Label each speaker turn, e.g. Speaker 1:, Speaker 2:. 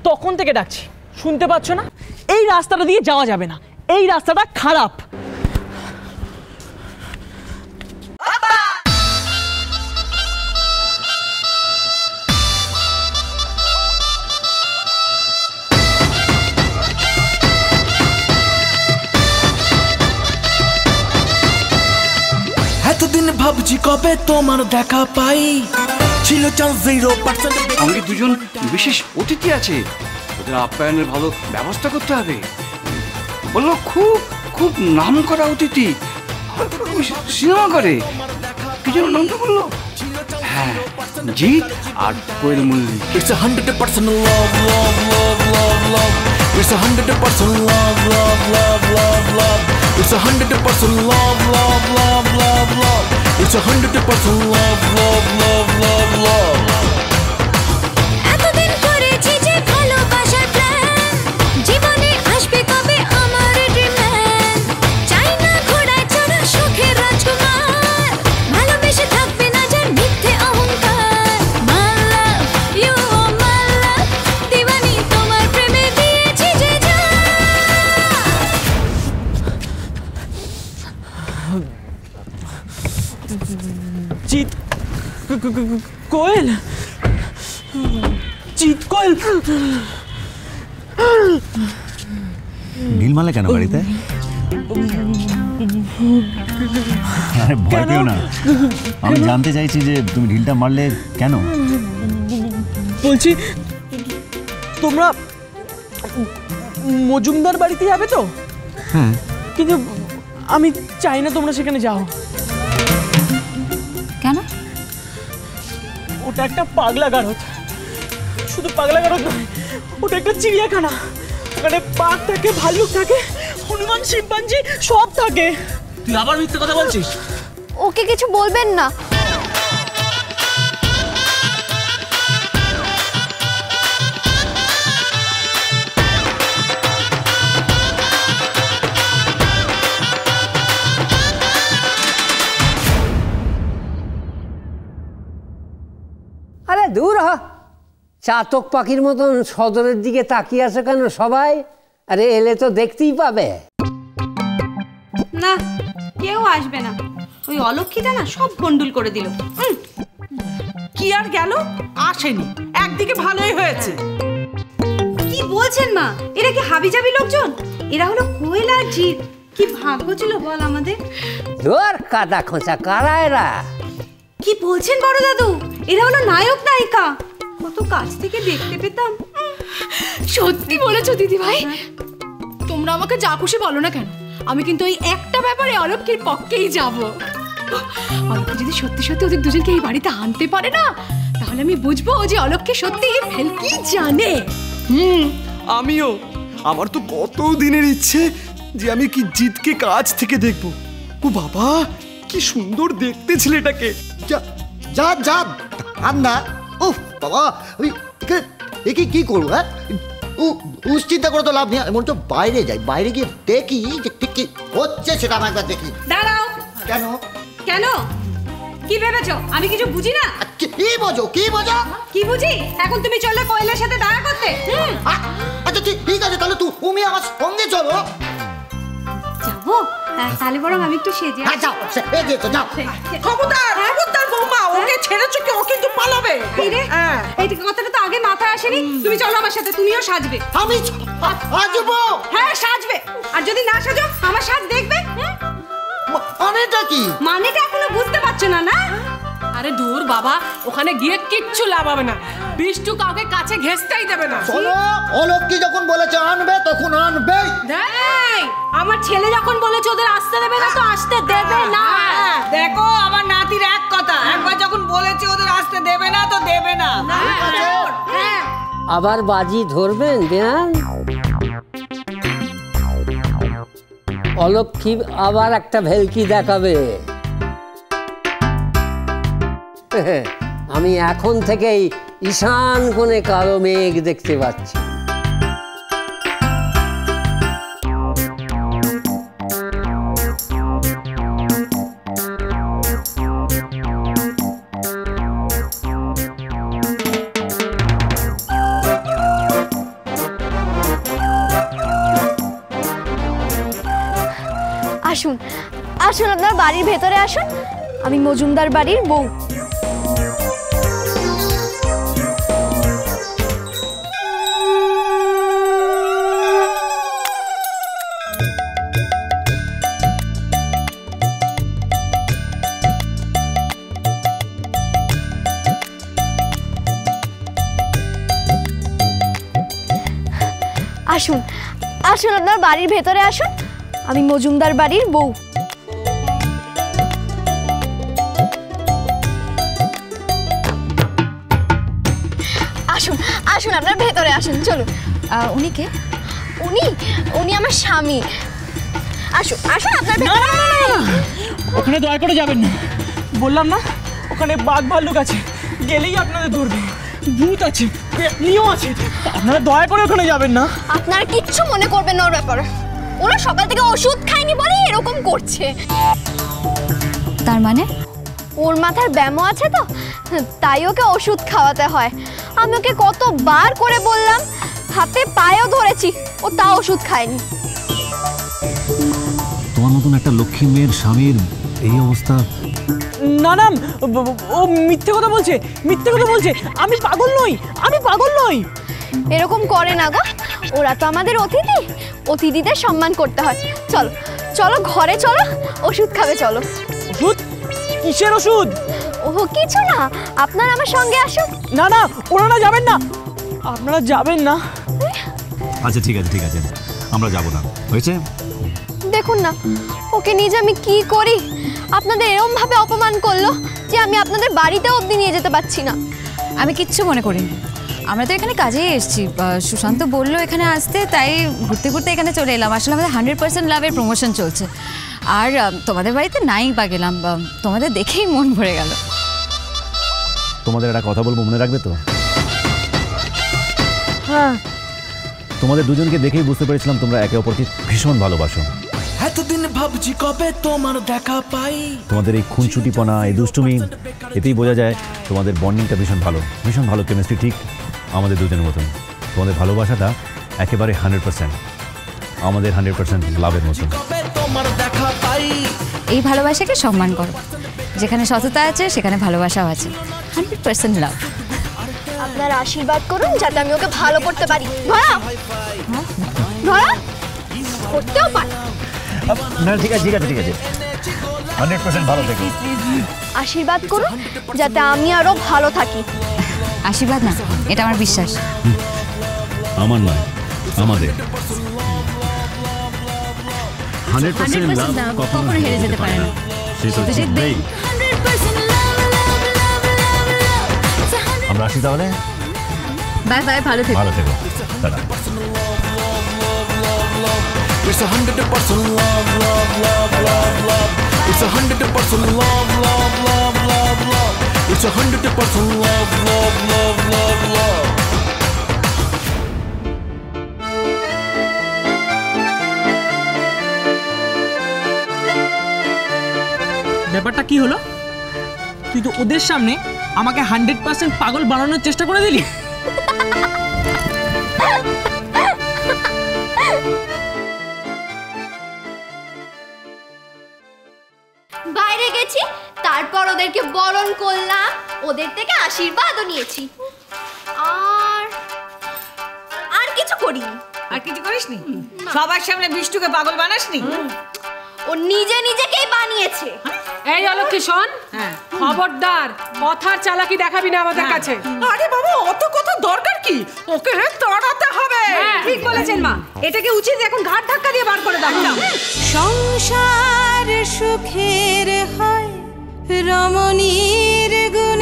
Speaker 1: তখন থেকে ডাকছি, শুনতে পাচ্ছ না? এই রাস্তাটা দিয়ে যাওয়া যাবে না, এই রাস্তাটা খারাপ।
Speaker 2: এতদিন ভাবছি কবে তোমার দেখা পাই, ছিল চান্স 0%।
Speaker 3: আমাদের দুজন বিশেষ অতিথি আছে, ওদের আপ্যায়নের ভালো ব্যবস্থা করতে হবে। বললো খুব খুব নাম করা অতিথি, সিনেমা করে। কি যেন নামটা বললো? হ্যাঁ, জিৎ আর Koel Mallick.
Speaker 2: It's 100% love, love, love, love, love. It's 100% love, love, love, love, love. It's 100% love, love, love, love, love. It's 100% love, love, love, love, love.
Speaker 4: এতদিন করেছি যে ভালোবাসার প্ল্যান, জীবনে আসবে কবে আমার ড্রিমল্যান্ড। চাই না ঘোড়ায় চড়া সুখের রাজকুমার, ভালোবেসে থাকবে না যার মিথ্যে অহংকার। My love, you are my love, দিওয়ানি তোমার প্রেমে দিয়েছি যে
Speaker 1: জিৎ, কোয়েল, জিৎ, কোয়েল।
Speaker 5: ঢিল মারলে কেন বাড়িতে? আরে ভয় পেও না, আমি জানতে চাইছি যে তুমি ঢিলটা মারলে কেন।
Speaker 1: বলছি তোমরা মজুমদার বাড়িতে যাবে তো?
Speaker 5: হ্যাঁ,
Speaker 1: কিন্তু আমি চাই না তোমরা সেখানে যাও।
Speaker 4: কেন?
Speaker 1: ওটা একটা পাগলা গারদ, শুধু পাগলা গারদ নয়, ওটা একটা চিড়িয়াখানা। ওখানে বাঘ থাকে, ভাল্লুক থাকে, হনুমান, শিম্পাঞ্জি সব থাকে। তুই আবার মিথ্যে কথা বলছিস।
Speaker 4: ওকে কিছু বলবেন না।
Speaker 6: আরে দূর হ, চাতক পাখির মতন সদরের দিকে তাকিয়ে আছে কেন সবাই? আরে এলে তো দেখতেই পাবে।
Speaker 7: না, কেউ আসবে না। ওই অলক্ষীটা না সব গন্ডুল করে দিল।
Speaker 8: কি আর গেল? আসেনি, একদিকে ভালোই হয়েছে।
Speaker 7: কি বলছেন মা? এরা কি হাবিজাবি লোকজন? এরা হলো কোয়েল আর জিৎ। কি ভাগ্য ছিল বল আমাদের।
Speaker 6: ধর কাদা খোঁচা, কারা এরা?
Speaker 7: কি বলছেন বড় দাদু? এরা হলো নায়ক নায়িকা, কত কাছ থেকে দেখতে পেতাম।
Speaker 9: সত্যি বলেছো দিদি ভাই। তোমরা আমাকে যা খুশি বলো না কেন, আমি কিন্তু ওই একটা ব্যাপারে অলক্ষীর পক্ষেই যাব। অলক্ষী যদি সত্যি সত্যি ওদের দুজনকে এই বাড়িতে আনতে পারে না, তাহলে আমি বুঝবো যে অলক্ষী সত্যি ভেলকি জানে।
Speaker 2: আমিও, আমার তো কত দিনের ইচ্ছে যে আমি কি জিতকে কাছ থেকে দেখবো। ও বাবা, কি সুন্দর দেখতে ছেলেটাকে।
Speaker 10: যা যা না, উফ বাবা, আমি একে কি করবো? হ্যাঁ, চিন্তা করে তো লাভ নেই। এমন তো বাইরে যাই, বাইরে গিয়ে দেখি যে ঠিক কি হচ্ছে সেটা আমি একবার দেখি।
Speaker 7: দাঁড়াও।
Speaker 10: কেন?
Speaker 7: কেন? কি ভেবেছো আমি কিছু বুঝি না?
Speaker 10: কি বোঝো? কি বোঝো?
Speaker 7: কি বুঝি? এখন তুমি চললে কোয়েলের সাথে দেখা করতে।
Speaker 10: আচ্ছা ঠিক আছে, তাহলে তুমি আমার সঙ্গে চলো।
Speaker 7: যাবো? তাহলে বরং আমি একটু সেজে।
Speaker 10: যাও, সেজে তো যাও।
Speaker 8: খবরদার, খবরদার বৌমা, ওকে ছেড়েছো কি? ও কিন্তু পালাবে।
Speaker 7: এই কথাটা তো আগে মাথায় আসেনি। তুমি চলো আমার সাথে, তুমিও সাজবে।
Speaker 10: আমি সাজবো?
Speaker 7: হ্যাঁ সাজবে, আর যদি না সাজো আমার সাজ দেখবে।
Speaker 10: মানেটা কি?
Speaker 7: মানেটা এখনো বুঝতে পারছো না? না
Speaker 9: আরে দূর বাবা, ওখানে গিয়ে কিচ্ছু লাভ হবে না। বিষ্টু কাউকে কাছে ঘেঁষতেই দেবে না।
Speaker 10: শোনো, অলক্ষী যখন বলেছে আনবে তখন আনবেই।
Speaker 7: আমার ছেলে যখন বলেছে ওদের আসতে দেবে না, তো আসতে দেবে না।
Speaker 8: দেখো আমার নাতির এক কথা, একবার যখন বলেছে ওদের আসতে দেবে না তো দেবে না।
Speaker 6: আবার বাজি ধরবেন বেয়ান? অলক্ষী আবার একটা ভেলকি দেখাবে। আমি এখন থেকেই ঈশান কোণে কালো মেঘ দেখতে পাচ্ছি।
Speaker 11: আসুন আসুন, আপনার বাড়ির ভেতরে আসুন, আমি মজুমদার বাড়ির বউ। আসুন আসুন, আপনার বাড়ির ভেতরে আসুন, আমি মজুমদার বাড়ির বউ। আসুন আসুন, আপনার ভেতরে আসুন, চলুন। উনি কে? উনি উনি আমার স্বামী। আসুন আসুন, আপনার
Speaker 1: ওখানে দয়া করে যাবেন না, বললাম না ওখানে বাঘ ভাল্লুক আছে, গেলেই আপনাদের ধরবে, ভূত আছে, পেতনিও আছে, আপনারা দয়া করে ওখানে যাবেন না।
Speaker 11: আপনারা কিচ্ছু মনে করবেন না ওর ব্যাপারে, ওরা সকাল থেকে ওষুধ খায়নি বলে এরকম করছে। তার মানে ওর মাথার ব্যামো আছে তো, তাই ওকে ওষুধ খাওয়াতে হয়। আমি ওকে কতবার করে বললাম, হাতে পায়েও ধরেছি, ও তা ওষুধ খায়নি।
Speaker 5: তোমার মতন একটা লক্ষ্মী মেয়ের স্বামীর এই অবস্থা।
Speaker 1: না না, ও মিথ্যে কথা বলছে, মিথ্যে কথা বলছে, আমি পাগল নই, আমি পাগল নই।
Speaker 11: এরকম করে না গো, ওরা তো আমাদের অতিথি, অতিথিদের সম্মান করতে হয়। চলো চলো ঘরে চলো, ওষুধ খাবে চলো।
Speaker 1: ওষুধ? কিসের ওষুধ?
Speaker 11: ওহো কিছু না, আপনারা আমার সঙ্গে আসুন।
Speaker 1: না না, ওনারা যাবেন না, আপনারা যাবেন না।
Speaker 5: আচ্ছা ঠিক আছে ঠিক আছে, আমরা যাব না, হয়েছে?
Speaker 11: দেখুন না ওকে নিজে আমি কি করি, আপনাদের এরকম ভাবে অপমান করলো যে আমি আপনাদের বাড়িতে অবধি নিয়ে যেতে পারছি না।
Speaker 12: আমি কিচ্ছু মনে করিনি, আমরা তো এখানে কাজেই এসেছি। সুশান্ত বললো এখানে আসতে, তাই ঘুরতে ঘুরতে এখানে চলে এলাম। আসলে আমাদের 100% লাভের প্রমোশন চলছে, আর তোমাদের বাড়িতে নাই বা গেলাম, তোমাদের দেখেই মন ভরে গেল।
Speaker 5: তোমাদের একটা কথা বলবো, মনে রাখবে তো?
Speaker 1: হ্যাঁ।
Speaker 5: তোমাদের দুজনকে দেখেই বুঝতে পেরেছিলাম তোমরা একে অপরকে ভীষণ ভালোবাসো।
Speaker 2: এতদিন ভাবছি কবে তোমার দেখা পাই।
Speaker 5: তোমাদের এই খুনছুটিপনা, এই দুষ্টুমি, এতেই বোঝা যায় তোমাদের বন্ডিংটা ভীষণ ভালো কেমিস্ট্রি, ঠিক আমাদের দুজনের মতন। তোমাদের ভালোবাসাটা একেবারে 100%, আমাদের 100% লাভের মতন।
Speaker 12: এই ভালোবাসাকে সম্মান করো, যেখানে সততা আছে সেখানে ভালোবাসাও আছে। 100% লাভ।
Speaker 11: আপনারা আশীর্বাদ করুন যাতে আমি ওকে ভালো করতে পারি। ধরা ধরা করতেও পারি
Speaker 5: না, ঠিক আছে 100% ভালো থেকো।
Speaker 11: আশীর্বাদ করুন যাতে আমি আরো ভালো থাকি।
Speaker 12: আশীর্বাদ না, এটা আমার বিশ্বাস।
Speaker 5: আমার নয়, আমাদের 100% লাভ কখনো হেরে যেতে পারে না, সেটা জিতবেই। আমরা আসি তাহলে।
Speaker 12: বাই বাই, ভালো থেকো।
Speaker 5: Tata.
Speaker 2: It's 100% love, love, love, love, love. It's 100% love, love, love, love, love. It's 100% love, love, love, love, love.
Speaker 1: ব্যাপারটা কি হলো? তুই তো ওদের সামনে আমাকে 100% পাগল বানানোর চেষ্টা করে দিলি।
Speaker 11: বাইরে গেছি, তারপর ওদেরকে বরণ করলাম, ওদের থেকে আশীর্বাদও নিয়েছি, আর কিছু করিনি।
Speaker 8: আর কিছু করিসনি? সবার সামনে বিষ্টুকে পাগল বানাসনি?
Speaker 11: ও নিজে নিজেকেই বানিয়েছে।
Speaker 9: এই অলক্ষী শোন, খবরদার কথার চালাকি দেখাবি না আমাদের কাছে।
Speaker 8: আরে বাবা, অত কথা দরকার কি? ওকে তাড়াতে হবে। ঠিক বলেছেন মা, এটাকে উচিত এখন ঘাট ধাক্কা দিয়ে বার করে দাও।
Speaker 4: সংসার সুখের হয় রমণীর গুণ।